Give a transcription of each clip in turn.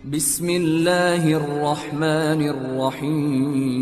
Bismillahirrahmanirrahim.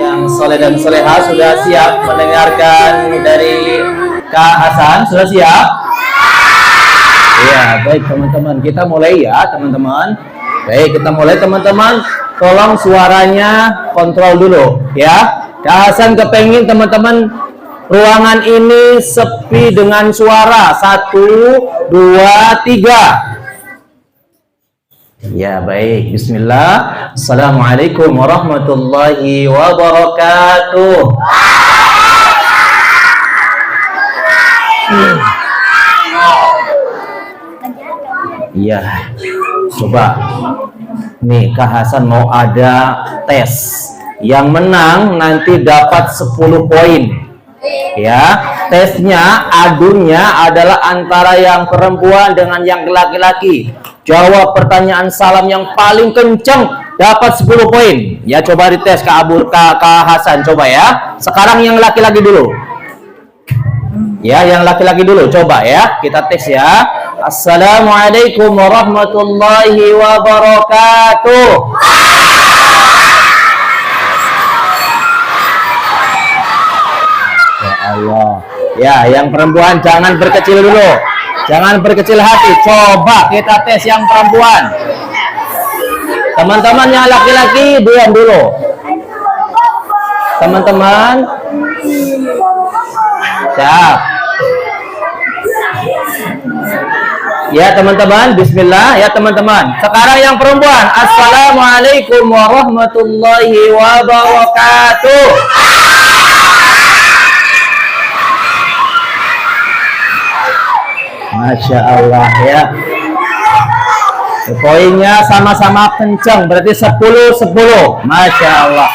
Yang soleh dan soleha sudah siap mendengarkan dari Kak Hasan? Sudah siap? Ya, baik teman-teman, kita mulai ya teman-teman. Baik, kita mulai teman-teman. Tolong suaranya kontrol dulu ya. Kak Hasan kepengen teman-teman ruangan ini sepi dengan suara. 1, 2, 3. Ya, baik. Bismillah. Assalamualaikum warahmatullahi wabarakatuh. Iya. Coba. Nih, Kak Hasan mau ada tes. Yang menang nanti dapat 10 poin. Ya, tesnya adunya adalah antara yang perempuan dengan yang laki-laki. Jawab pertanyaan salam yang paling kencang dapat 10 poin. Ya, coba dites Kak Hasan, coba ya. Sekarang yang laki-laki dulu. Ya, yang laki-laki dulu, coba ya. Kita tes ya. Assalamualaikum warahmatullahi wabarakatuh. Ya Allah. Ya, yang perempuan jangan berkecil dulu. Jangan berkecil hati. Coba kita tes yang perempuan. Teman-teman yang laki-laki diam dulu. Teman-teman. Siap. Ya teman-teman, bismillah ya teman-teman. Sekarang yang perempuan. Assalamualaikum warahmatullahi wabarakatuh. Masya Allah ya. Poinnya sama-sama kencang, berarti 10-10. Masya Allah.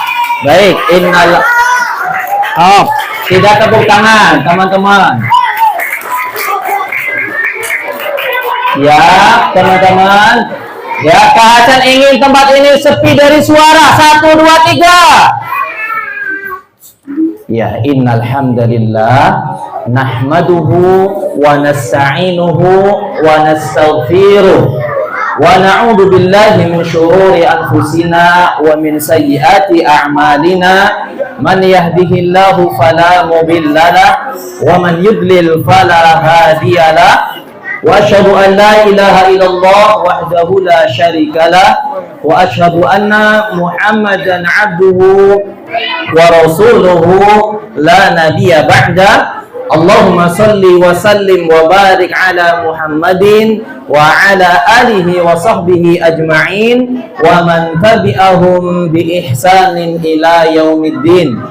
Baik, innal. Oh, tidak tepuk tangan teman-teman. Ya teman-teman. Ya, Kak Hasan ingin tempat ini sepi dari suara. 1, 2, 3. Ya, innal hamdalillah nahmaduhu wa nasta'inuhu wa nastaghfiruh wa na'udzu billahi min syururi anfusina wa min sayyiati a'malina man yahdihillahu fala mudhillalah wa man yudlil fala hadiyalah wa asyhadu an la ilaha illallah wahdahu la syarikalah wa asyhadu anna muhammadan abduhu wa rasuluhu la nabiyya ba'da. Allahumma salli wa sallim wa barik ala Muhammadin wa ala alihi wa sahbihi ajma'in wa man tabi'ahum bi ihsanin ila yaumiddin.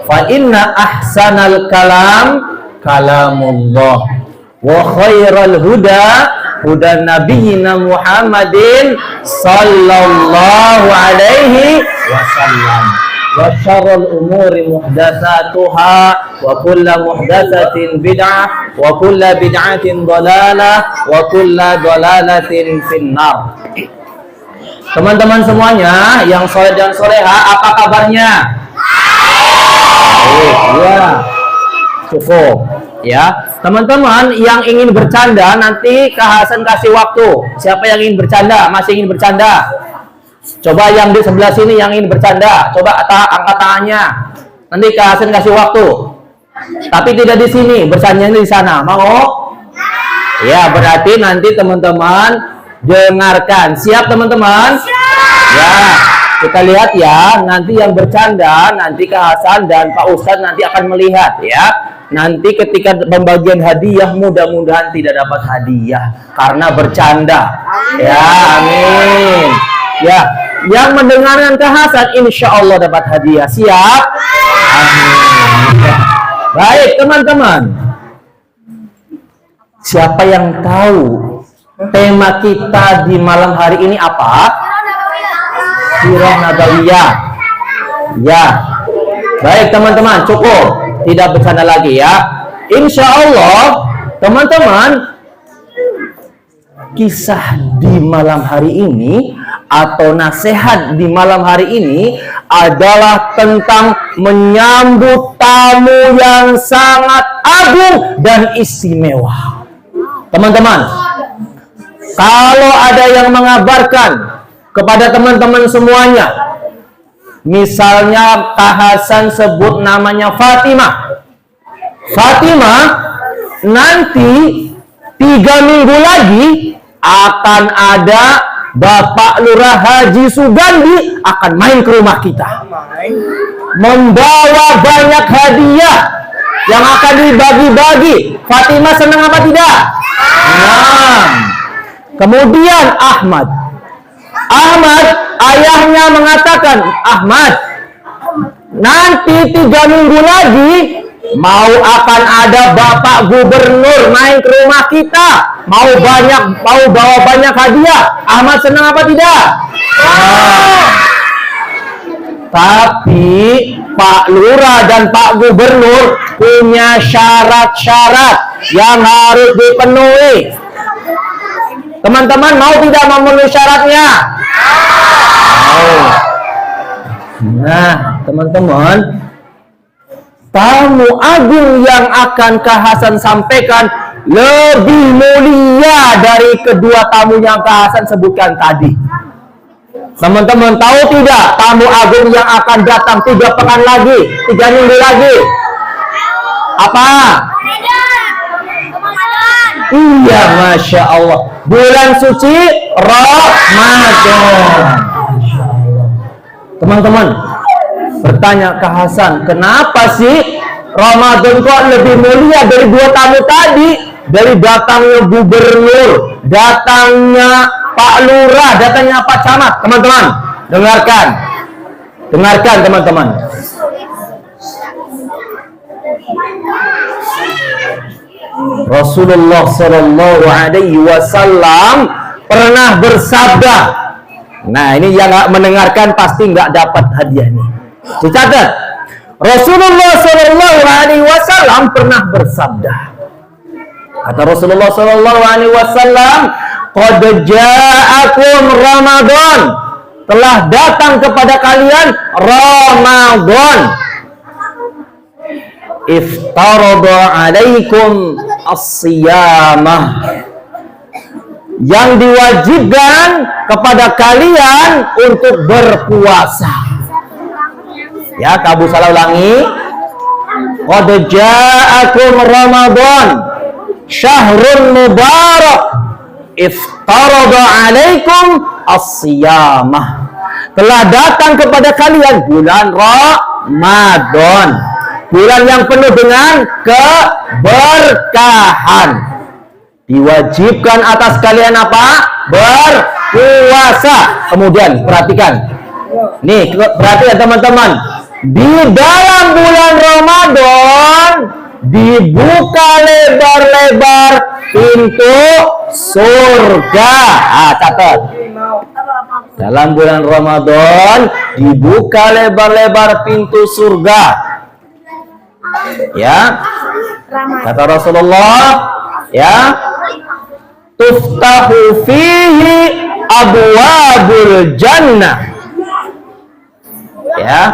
Fa inna ahsanal kalam kalamullah wa khairal huda huda nabiyyina Muhammadin sallallahu alaihi wasallam. Wa syarrul umuri muhdatsatuha wa kullu muhdatsatin bid'ah wa kullu bid'atin dhalalah wa kullu dhalalatin finnar. Teman-teman semuanya yang soleh dan soleha, apa kabarnya? Ya, cukup ya. Teman-teman yang ingin bercanda nanti Kak Hasan kasih waktu. Siapa yang ingin bercanda? Masih ingin bercanda? Coba yang di sebelah sini yang ingin bercanda, coba angkat tangannya. Nanti Kak Hasan kasih waktu. Tapi tidak di sini, bercandanya di sana. Mau? Ya, berarti nanti teman-teman dengarkan. Siap teman-teman? Ya, kita lihat ya. Nanti yang bercanda, nanti Kak Hasan dan Pak Ustadz nanti akan melihat ya. Nanti ketika pembagian hadiah mudah-mudahan tidak dapat hadiah karena bercanda. Ya, amin. Ya, Yang mendengarkan Kak Hasan insya Allah dapat hadiah. Siap? Amin. Baik teman-teman. Siapa yang tahu tema kita di malam hari ini apa? Sirah Nabawiyah. Ya. Baik teman-teman, cukup. Tidak bercanda lagi ya. Insya Allah teman-teman, kisah di malam hari ini atau nasihat di malam hari ini adalah tentang menyambut tamu yang sangat agung dan istimewa. Teman-teman, kalau ada yang mengabarkan kepada teman-teman semuanya, misalnya Kak Hasan sebut namanya Fatimah. Fatimah nanti 3 minggu lagi akan ada Bapak Lurah Haji Sugandi akan main ke rumah kita, membawa banyak hadiah yang akan dibagi-bagi. Fatimah senang apa tidak? Nah, kemudian Ahmad, ayahnya mengatakan, Ahmad, nanti 3 minggu lagi mau akan ada Bapak Gubernur main ke rumah kita, mau bawa banyak hadiah. Ahmad senang apa tidak? Tapi Pak Lurah dan Pak Gubernur punya syarat-syarat yang harus dipenuhi. Teman-teman mau tidak memenuhi syaratnya? Nah, teman-teman, tamu agung yang akan Kak Hasan sampaikan lebih mulia dari kedua tamu yang Kak Hasan sebutkan tadi. Teman-teman tahu tidak tamu agung yang akan datang 3 pekan lagi, 3 minggu lagi? Apa? Iya, Masya Allah. Bulan suci Ramadan. Teman-teman bertanya Kak Hasan, kenapa sih Ramadan kok lebih mulia dari 2 tamu tadi? Dari datangnya gubernur, datangnya Pak Lurah, datangnya Pak Camat. Teman-teman, dengarkan. Dengarkan teman-teman. Rasulullah Shallallahu Alaihi Wasallam pernah bersabda. Nah, ini yang nggak mendengarkan pasti nggak dapat hadiah nih. Dicatat. Rasulullah Shallallahu Alaihi Wasallam pernah bersabda. Kata Rasulullah Shallallahu Alaihi Wasallam, "Qad ja'akum Ramadan." Telah datang kepada kalian Ramadan. Iftarada alaikum as-siyamah. Yang diwajibkan kepada kalian untuk berpuasa. Ya, Kabu salah ulangi. Qad ja'akum Ramadan, syahrun mubarak, iftarada alaikum as-siyamah. Telah datang kepada kalian bulan Ramadan, bulan yang penuh dengan keberkahan. Diwajibkan atas kalian apa? Berpuasa. Kemudian perhatikan. Nih, perhatikan teman-teman. Di dalam bulan Ramadan dibuka lebar-lebar pintu surga. Catat. Dalam bulan Ramadan dibuka lebar-lebar pintu surga. Ya. Kata Rasulullah, ya, tuftahu fihi abwabul jannah. Ya.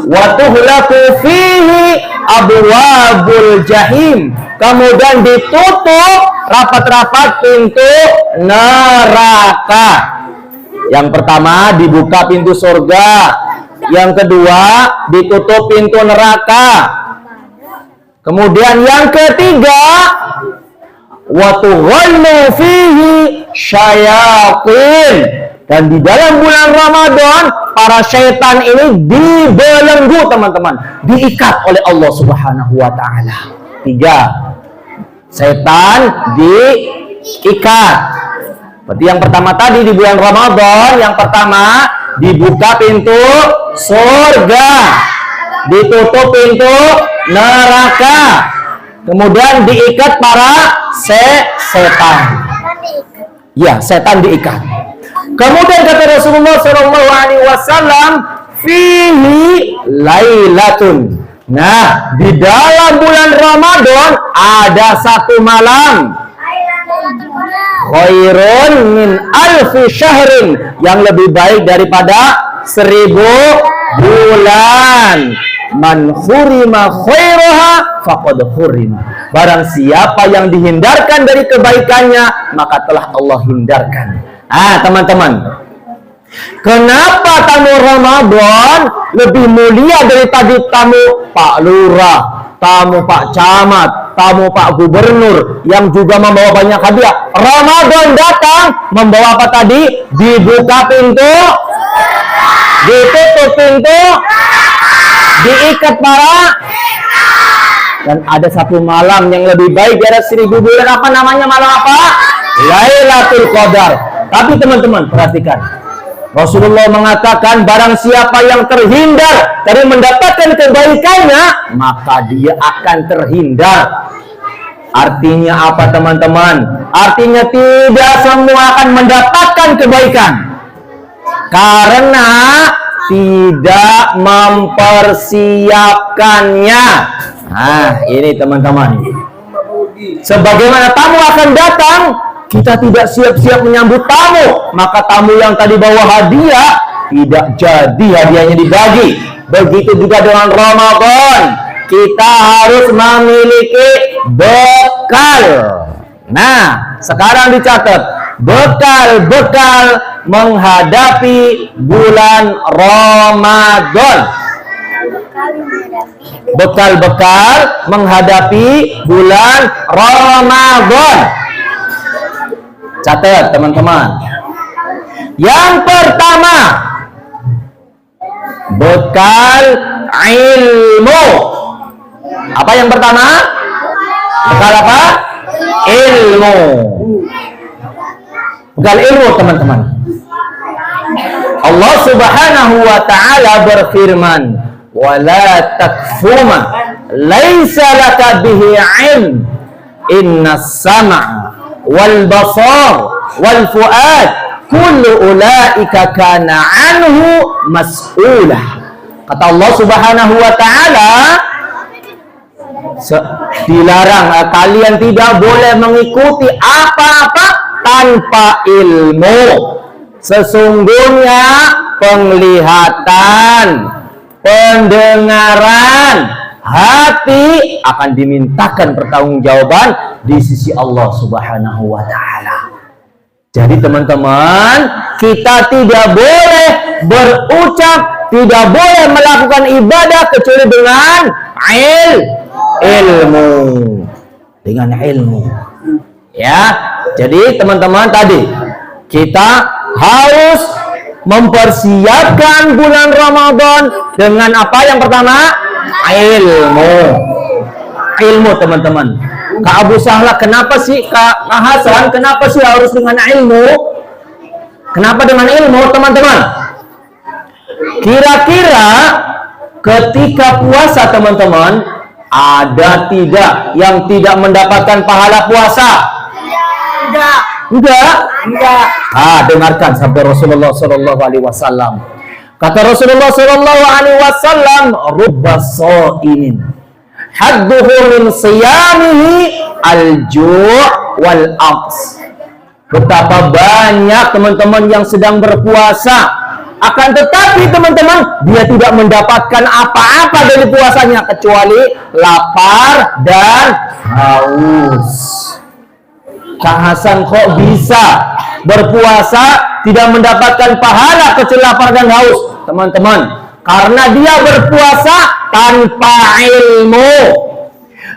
Wa tuhlaku fihi abwabul jahim. Kemudian ditutup rapat-rapat pintu neraka. Yang pertama dibuka pintu surga, yang kedua ditutup pintu neraka. Kemudian yang ketiga, wa tughallu fihi syayatin. Dan di dalam bulan Ramadan para syaitan ini dibelenggu, teman-teman, diikat oleh Allah Subhanahu wa taala. 3. Setan diikat. Berarti yang pertama tadi di bulan Ramadan, yang pertama dibuka pintu surga, ditutup pintu neraka, kemudian diikat para setan. Ya, setan diikat. Kemudian kata Rasulullah Shallallahu Alaihi Wasallam, fihi lailatun. Nah, di dalam bulan Ramadan ada satu malam, khairun min alfi syahrin, yang lebih baik daripada 1000 bulan. Man khurima khairaha faqad khurima. Barang siapa yang dihindarkan dari kebaikannya, maka telah Allah hindarkan. Teman-teman, kenapa tamu Ramadan lebih mulia daripada tamu Pak Lurah, tamu Pak Camat, tamu Pak Gubernur yang juga membawa banyak hadiah? Ramadan datang membawa apa tadi? Dibuka pintu, ditutup pintu, diikat para, dan ada satu malam yang lebih baik dari 1000 bulan. Apa namanya malam apa? Lailatul Qadar. Tapi teman-teman perhatikan, Rasulullah mengatakan barang siapa yang terhindar dari mendapatkan kebaikannya, maka dia akan terhindar. Artinya apa teman-teman? Artinya tidak semua akan mendapatkan kebaikan karena tidak mempersiapkannya. Ini teman-teman, sebagaimana tamu akan datang, kita tidak siap-siap menyambut tamu, maka tamu yang tadi bawa hadiah tidak jadi hadiahnya dibagi. Begitu juga dengan Ramadan, kita harus memiliki bekal. Nah, sekarang dicatat, bekal-bekal menghadapi bulan Ramadan. Bekal-bekal menghadapi bulan Ramadan. Catat teman-teman. Yang pertama, bekal ilmu. Apa yang pertama? Bekal apa? Ilmu. Bekal ilmu teman-teman. Allah Subhanahu wa taala berfirman, "Wala takfuma laisa laka bihi ilm. Innas sam'a wal basar wal fuad kullu ulaika kana anhu mas'ulah." Kata Allah Subhanahu wa taala, dilarang kalian tidak boleh mengikuti apa-apa tanpa ilmu. Sesungguhnya penglihatan, pendengaran, hati akan dimintakan pertanggungjawaban di sisi Allah Subhanahu wa taala. Jadi teman-teman, kita tidak boleh berucap, tidak boleh melakukan ibadah kecuali dengan ilmu. Dengan ilmu. Ya. Jadi teman-teman tadi kita harus mempersiapkan bulan Ramadan dengan apa yang pertama? Ilmu. Ilmu teman-teman. Kak Abu Sahla, kenapa sih Kak Hasan, kenapa sih harus dengan ilmu? Kenapa dengan ilmu teman-teman? Kira-kira ketika puasa teman-teman, ada tidak yang tidak mendapatkan pahala puasa? Enggak. Dengarkan sabda Rasulullah Shallallahu Alaihi Wasallam. Kata Rasulullah Shallallahu Alaihi Wasallam, "Rubba sha'imin hadduhu min siyamihi al-ju' wal aqs." Betapa banyak teman-teman yang sedang berpuasa, akan tetapi teman-teman dia tidak mendapatkan apa-apa dari puasanya kecuali lapar dan haus. Kak Hasan kok bisa berpuasa tidak mendapatkan pahala kecuali lapar dan haus? Teman-teman, karena dia berpuasa tanpa ilmu.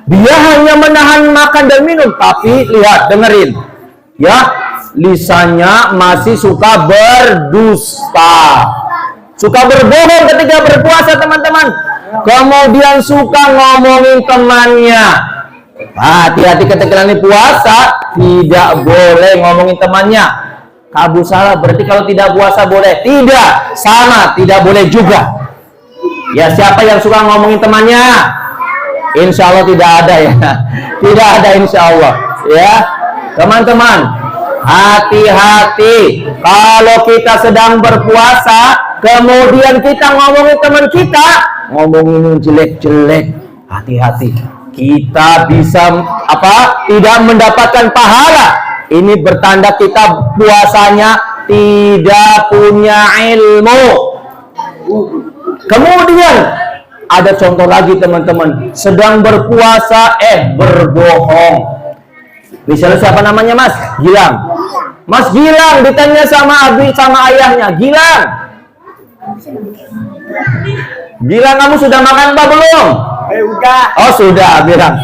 Dia hanya menahan makan dan minum, tapi lihat, dengerin ya, lisannya masih suka berdusta, suka berbohong ketika berpuasa teman-teman. Kemudian suka ngomongin temannya. Hati-hati ketika lagi puasa, tidak boleh ngomongin temannya. Kabur salah berarti kalau tidak puasa boleh? Tidak, sama, tidak boleh juga. Ya, siapa yang suka ngomongin temannya? Insya Allah tidak ada ya. Tidak ada insya Allah. Ya, teman-teman, hati-hati kalau kita sedang berpuasa, kemudian kita ngomongin teman kita, ngomongin jelek-jelek, hati-hati. Kita bisa tidak mendapatkan pahala. Ini bertanda kita puasanya tidak punya ilmu. Kemudian ada contoh lagi teman-teman, sedang berpuasa berbohong. Misalnya siapa namanya Mas? Gilang. Mas Gilang ditanya sama ayahnya, Gilang, kamu sudah makan apa belum? Udah. Oh sudah, bilang.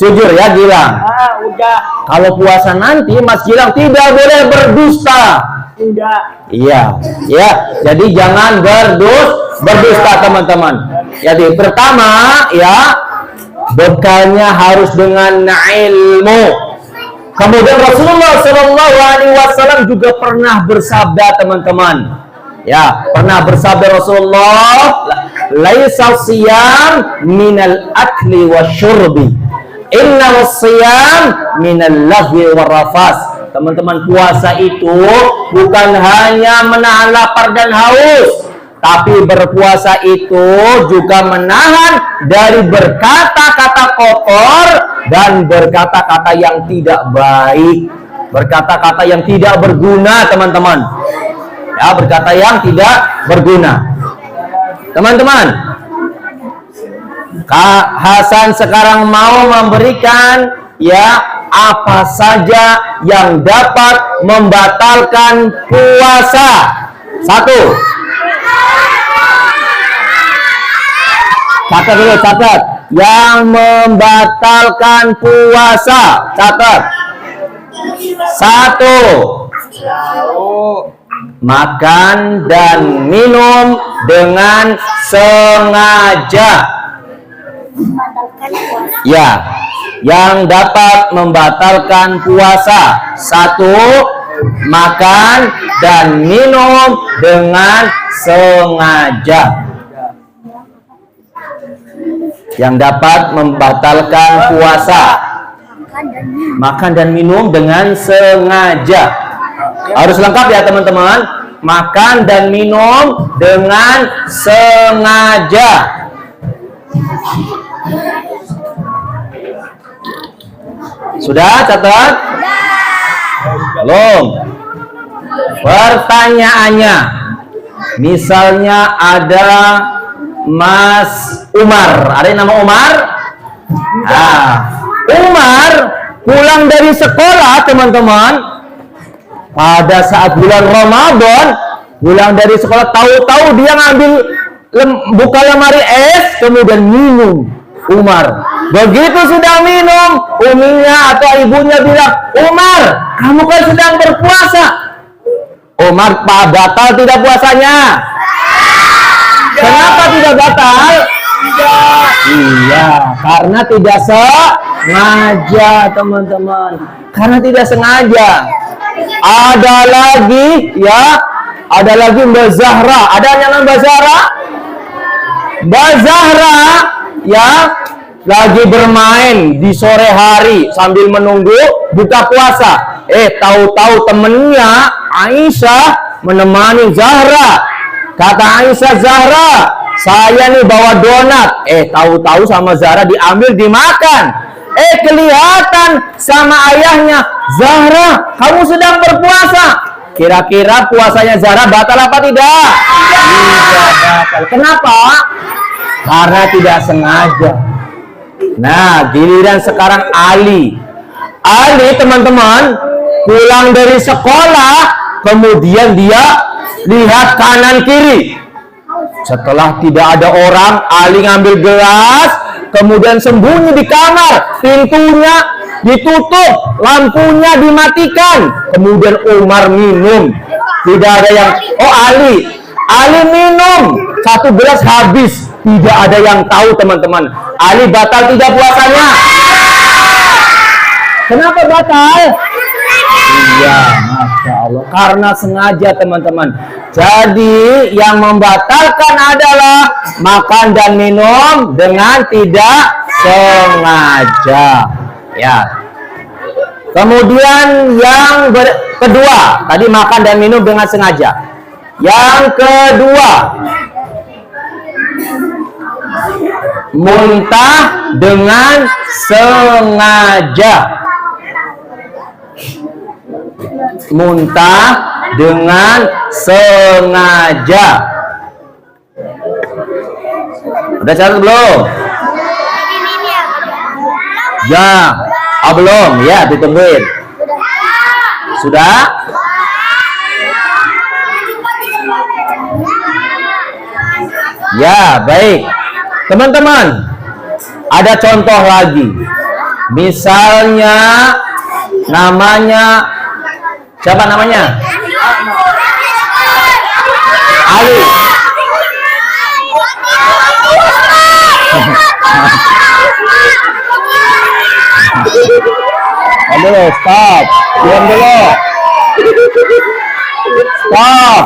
Jujur ya Gilang. Udah. Kalau puasa nanti Mas Gilang tidak boleh berdusta. Udah. Iya, ya. Jadi jangan berdusta teman-teman. Jadi pertama ya, bekalnya harus dengan ilmu. Kemudian Rasulullah SAW juga pernah bersabda teman-teman. Ya, pernah bersabda Rasulullah, laisa siyam minal akli wasyurbi, innamas siyam minal lahwi warrafas. Teman-teman, puasa itu bukan hanya menahan lapar dan haus, tapi berpuasa itu juga menahan dari berkata-kata kotor dan berkata-kata yang tidak baik, berkata-kata yang tidak berguna teman-teman. Ya, berkata yang tidak berguna. Teman-teman, Kak Hasan sekarang mau memberikan ya apa saja yang dapat membatalkan puasa. Satu. Catat dulu, catat. Yang membatalkan puasa. Catat. Satu. Makan dan minum dengan sengaja. Ya, yang dapat membatalkan puasa. Satu, makan dan minum dengan sengaja. Yang dapat membatalkan puasa. Makan dan minum dengan sengaja. Harus lengkap ya teman-teman. Makan dan minum dengan sengaja. Sudah catat? Belum. Pertanyaannya, misalnya ada Mas Umar. Ada yang nama Umar? Umar pulang dari sekolah teman-teman. Pada saat bulan Ramadan, pulang dari sekolah, tahu-tahu dia ngambil buka lemari es, kemudian minum. Umar, begitu sudah minum, uminya atau ibunya bilang, Umar, kamu kan sedang berpuasa. Umar, batal tidak puasanya? Kenapa tidak batal? Iya, karena tidak sengaja teman-teman. Karena tidak sengaja. Ada lagi ya, ada lagi Mbak Zahra. Ada yang nama Mbak Zahra? Mbak Zahra ya lagi bermain di sore hari sambil menunggu buka puasa. Tahu-tahu temennya Aisyah menemani Zahra. Kata Aisyah, Zahra, saya nih bawa donat. Tahu-tahu sama Zahra diambil dimakan. Kelihatan sama ayahnya, Zahra, kamu sedang berpuasa. Kira-kira puasanya Zahra batal apa tidak? Tidak batal. Kenapa? Karena tidak sengaja. Nah, giliran sekarang Ali. Ali teman-teman pulang dari sekolah, kemudian dia lihat kanan kiri. Setelah tidak ada orang, Ali ngambil gelas, kemudian sembunyi di kamar, pintunya ditutup, lampunya dimatikan. Kemudian Umar minum. Tidak ada yang, Ali minum, satu gelas habis. Tidak ada yang tahu teman-teman. Ali batal tidak puasanya? Kenapa batal? Iya, Masya Allah, karena sengaja teman-teman. Jadi yang membatalkan adalah makan dan minum dengan tidak sengaja. Ya. Kemudian yang kedua, tadi makan dan minum dengan sengaja. Yang kedua, muntah dengan sengaja. Muntah dengan sengaja. Udah catat belum? Ya, belum. Ya, ditungguin. Sudah? Ya, baik. Teman-teman, ada contoh lagi. Misalnya namanya, siapa namanya? Ali. Dulu, stop. Diam dulu. Stop.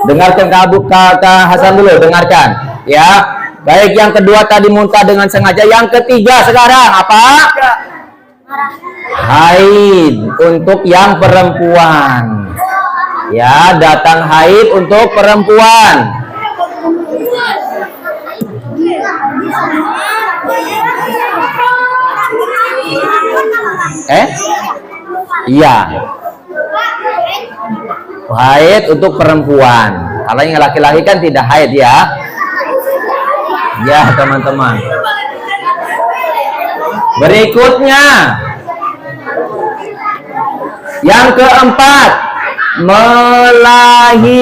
Dengarkan Kak Hasan dulu, dengarkan. Ya. Baik, yang kedua tadi muntah dengan sengaja. Yang ketiga sekarang apa? Haid untuk yang perempuan. Ya, datang haid untuk perempuan. Iya. Haid untuk perempuan. Kalau yang laki-laki kan tidak haid ya. Ya, teman-teman. Berikutnya. Yang keempat, melahirkan.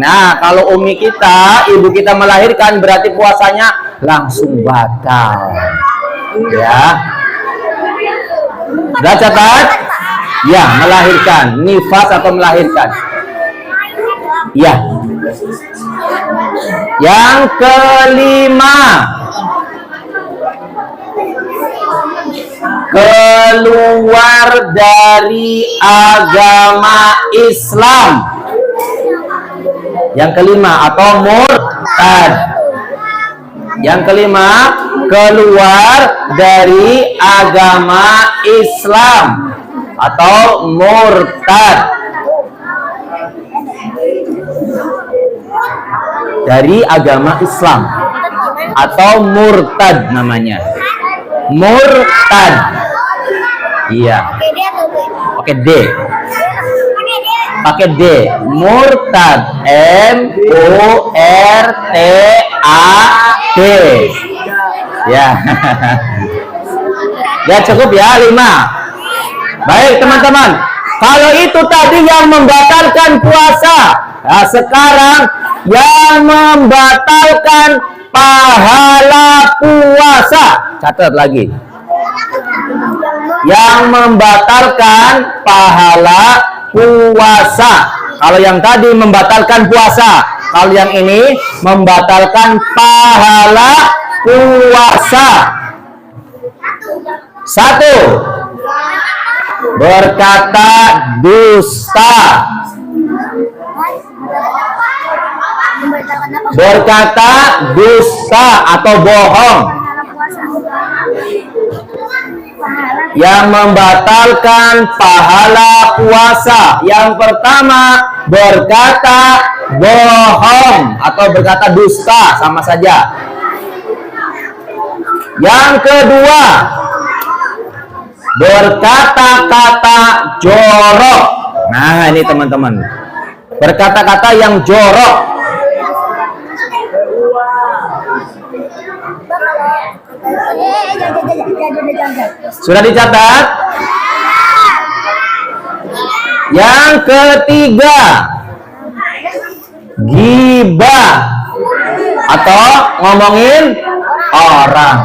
Nah, kalau umi kita, ibu kita melahirkan berarti puasanya langsung batal. Ya. Udah catat? Ya, melahirkan, nifas atau melahirkan. Ya. Yang kelima, keluar dari agama Islam. Yang kelima atau murtad. Yang kelima, keluar dari agama Islam atau murtad. Dari agama Islam atau murtad namanya. Murtad. Iya. Pakai D. Pakai D. Murtad. M-U-R-T-A-D. Ya. Ya cukup ya 5. Baik teman-teman. Kalau itu tadi yang membatalkan puasa. Nah, sekarang yang membatalkan pahala puasa. Catat lagi. Yang membatalkan pahala puasa. Kalau yang tadi membatalkan puasa, kalau yang ini membatalkan pahala puasa. 1. Berkata dusta. Berkata dusta atau bohong. Yang membatalkan pahala puasa. Yang pertama, berkata bohong atau berkata dusta, sama saja. Yang kedua, berkata-kata jorok. Nah, ini teman-teman. Berkata-kata yang jorok. Sudah dicatat? Yang ketiga, ghibah atau ngomongin orang.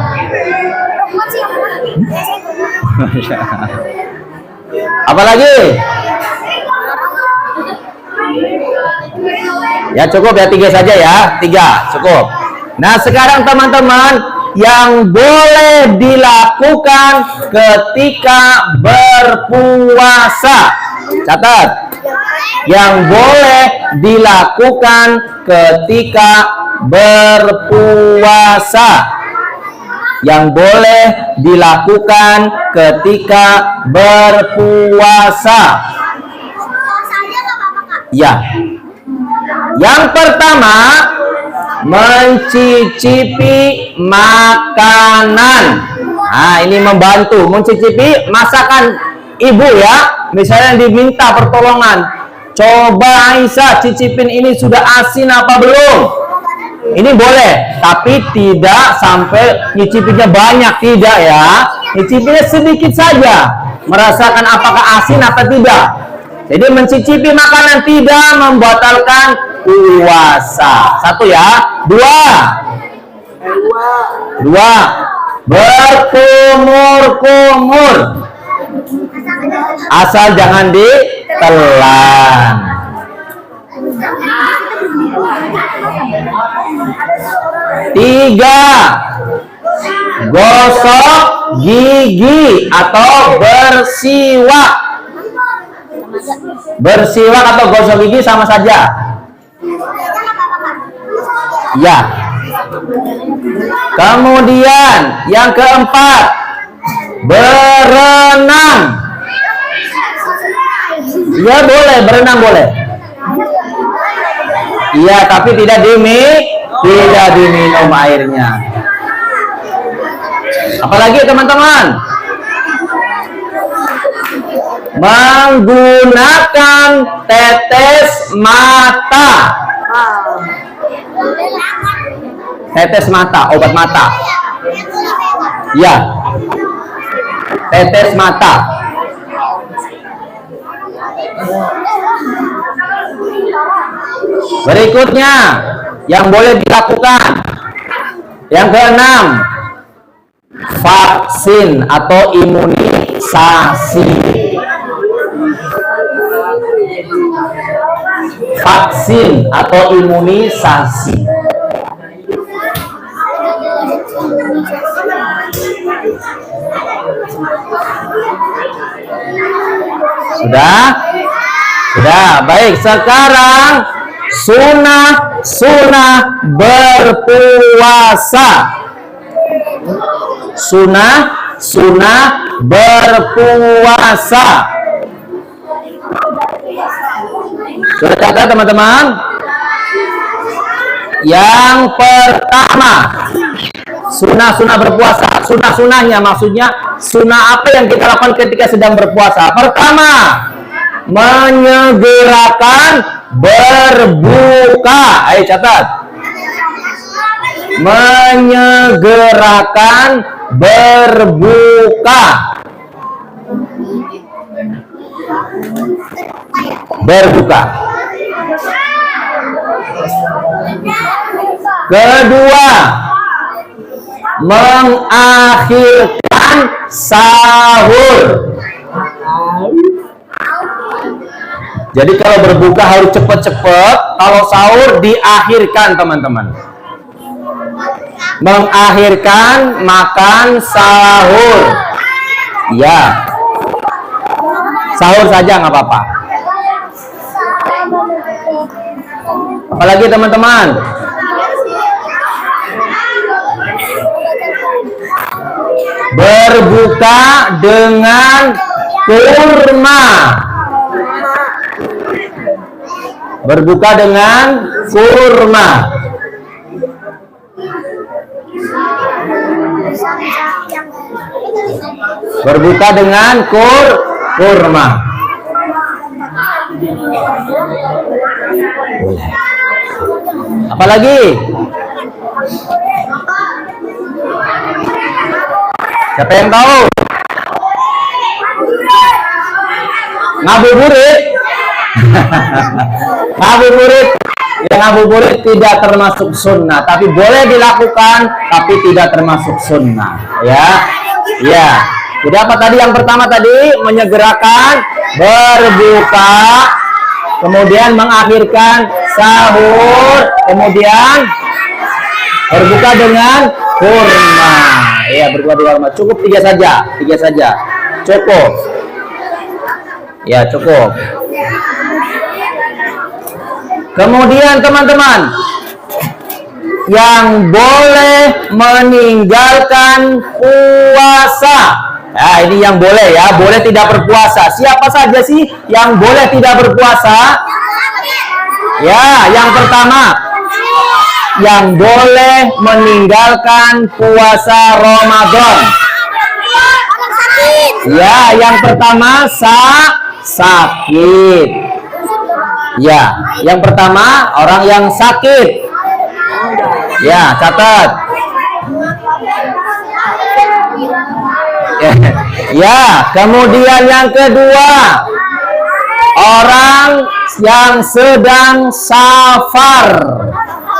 Apalagi? Ya cukup ya 3 saja ya, 3 cukup. Nah sekarang teman-teman, yang boleh dilakukan ketika berpuasa. Catat. Yang boleh dilakukan ketika berpuasa. Yang boleh dilakukan ketika berpuasa. Ya. Yang pertama, mencicipi makanan. Nah, ini membantu. Mencicipi masakan ibu ya. Misalnya diminta pertolongan. Coba Aisyah cicipin ini sudah asin apa belum? Ini boleh, tapi tidak sampai nyicipinnya banyak, tidak ya. Nyicipinnya sedikit saja. Merasakan apakah asin atau tidak. Jadi mencicipi makanan tidak membatalkan puasa. Satu ya. Dua. Berkumur-kumur. Asal jangan ditelan. Tiga. Gosok gigi atau bersiwak. Bersiwak atau gosok gigi sama saja. Ya. Kemudian yang keempat, berenang. Ya boleh, berenang boleh. Iya, tapi tidak diminum airnya. Apalagi teman-teman? Menggunakan tetes mata. Tetes mata, obat mata. Ya. Tetes mata. Berikutnya yang boleh dilakukan. Yang keenam, vaksin atau imunisasi. Vaksin atau imunisasi. Sudah? Baik, sekarang sunnah berpuasa. Sunnah berpuasa. Sudah catat teman-teman? Yang pertama, sunnah berpuasa. Sunnahnya maksudnya sunnah apa yang kita lakukan ketika sedang berpuasa? Pertama, menyegerakan berbuka. Ayo catat. Menyegerakan berbuka. Berbuka. Kedua, mengakhirkan sahur. Jadi kalau berbuka harus cepat-cepat, kalau sahur diakhirkan teman-teman. Mengakhirkan makan sahur. Ya. Sahur saja nggak apa-apa. Apalagi teman-teman? Berbuka dengan kurma. Berbuka dengan kurma. Berbuka dengan kurma. Apalagi? Siapa yang tahu? Ngabuburit. Ngabuburit. Yang ngabuburit tidak termasuk sunnah, tapi boleh dilakukan, tapi tidak termasuk sunnah. Ya. Jadi apa tadi yang pertama tadi? Menyegerakan berbuka, kemudian mengakhirkan sahur, kemudian berbuka dengan kurma. Ya, berbuka dengan kurma. Cukup tiga saja. Cukup. Ya, cukup. Kemudian teman-teman, yang boleh meninggalkan puasa. Nah, ini yang boleh ya, boleh tidak berpuasa. Siapa saja sih yang boleh tidak berpuasa? Ya, yang pertama, yang boleh meninggalkan puasa Ramadan. Ya, yang pertama sakit. Ya, yang pertama orang yang sakit. Ya, catat. Ya, kemudian yang kedua, orang yang sedang safar.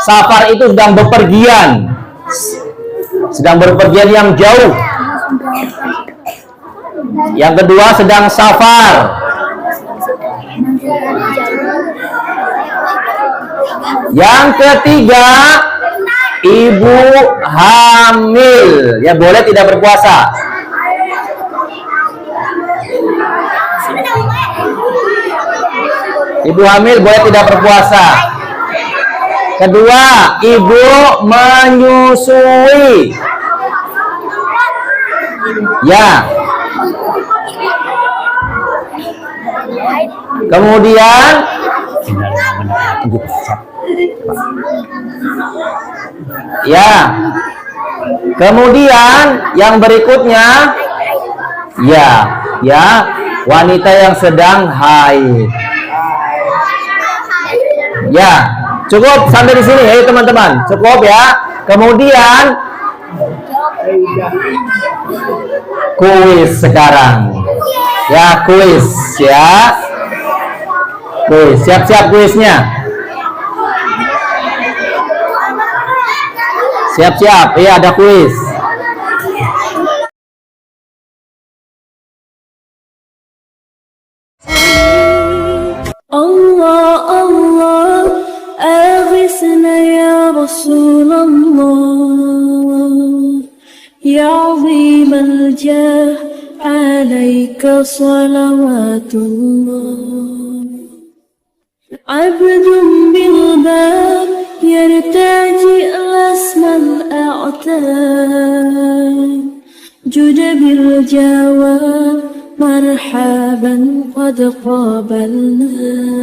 Safar itu sedang bepergian. Sedang bepergian yang jauh. Yang kedua sedang safar. Yang ketiga, ibu hamil. Ya, boleh tidak berpuasa. Ibu hamil boleh tidak berpuasa. Kedua, ibu menyusui. Ya. Kemudian ya. Kemudian yang berikutnya ya, wanita yang sedang haid. Ya, cukup sampai di sini ya teman-teman. Cukup ya. Kemudian kuis sekarang. Ya, kuis ya. Kuis, siap-siap kuisnya. Siap-siap, iya ada kuis. Allah Allah أغثنا يا رسول الله يا عظيم الجاه عليك صلوات الله عبد بالباب يرتجي الاسم الأعتاب جد بالجواب مرحبا قد قابلنا